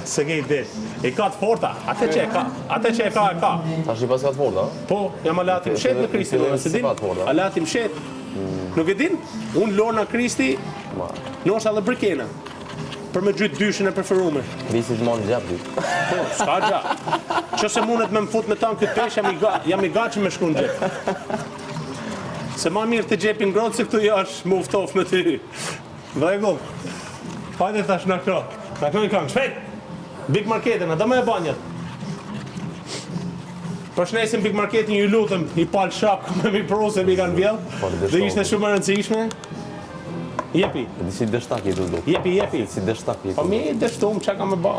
se ke ide. I ka të forta, atë që e ka. Tash i pas ka të forta? Po, jam alati mshet në Kristi, se din. Alati mshet. Nuk e din? Unë Lorna Kristi, nosha dhe brikena. Për me gjytë dyshin e preferume. Kristi të monë gjap dy. Po, s'ka gjap. Që se mundet me më fut me tanë këtë pesh, jam i gaci me shku në gjep. Se ma mirë të gjepin grotë, se këtu jash më uftof me ty. Vregull, hajde tash në kro. Në kro i këngë, shpejt! Big Marketin, a da me e banjat. Përshnesim Big Marketin, ju lutëm, i palë shap, me mi pru se mi kanë vjell. Dhe ishte shumë e rëndësishme. Jepi. Si dështak i të zdo. Jepi. Si dështak i të Po mi i dështum, që ka me ba?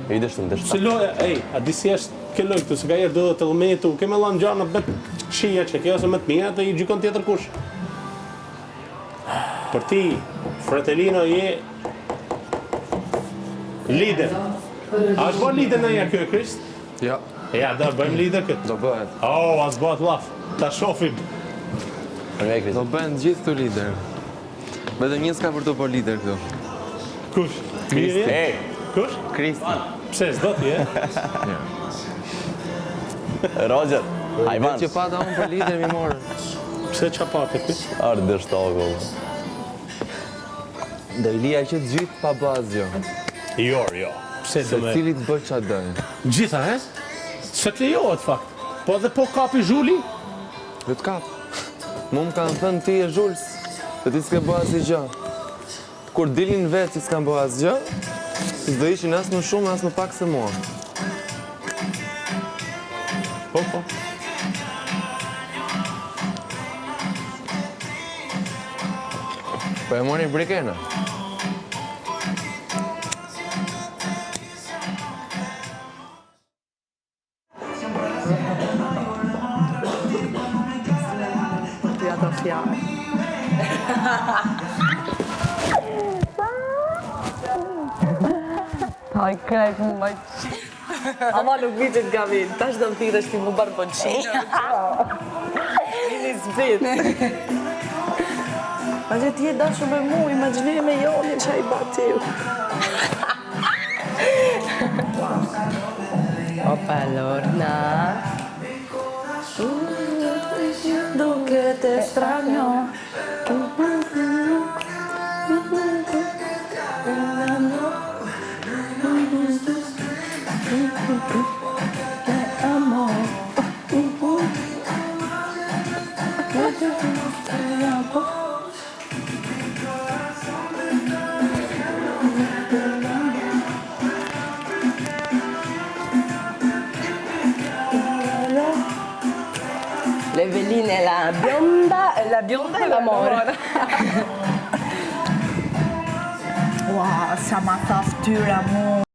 I dështum. Se loja, a disi është ke loj këtu, se ka jerë do të lëmetu, ke me lanë gjana me shia që kjo ose me të mija, të i gjykon tjetër kush. Për ti, Fratelino je lider. A është bërë lider në ja kjo e Krist? Ja. Ja, da bëjmë lider këtë. Do bëhet. A s'bët laf, ta shofim. Do bëhen gjithë të lider. Vetëm një s'ka për të bërë lider këtu. Kush? Kristi. Kush? Kristi. Pse s'do t'je? Roger, hajvan. Që pata unë për lider mi morë. Pse qa pa këtë? Arë dështako. Do i lija që të gjithë pa bazë jo. Jo. Pse Se do me... cilit bëj qa dojnë. Gjitha, he? Se të lejohet, fakt. Po edhe po kapi zhulli? Dhe të kap. Mu më kanë thënë ti e zhullës, dhe ti s'ke bëha asë gjë. Kur dilin vetë që s'kan bëha asë gjë, s'do ishin asë më shumë, asë më pak se mua. Po. Po e mori brikena. Të fjallë. Aj, krejt më baj. Ama nuk vitet gavin, tash do më thirë është ti më barë bënqin. Mini zbit. Ma që ti e dashu me mu, imagjini me joni që a i batiu. Opa, Lorna. Duke te strano. L'Evelina è la bionda e l'amore. Ua, sa ma tha ftyra mu.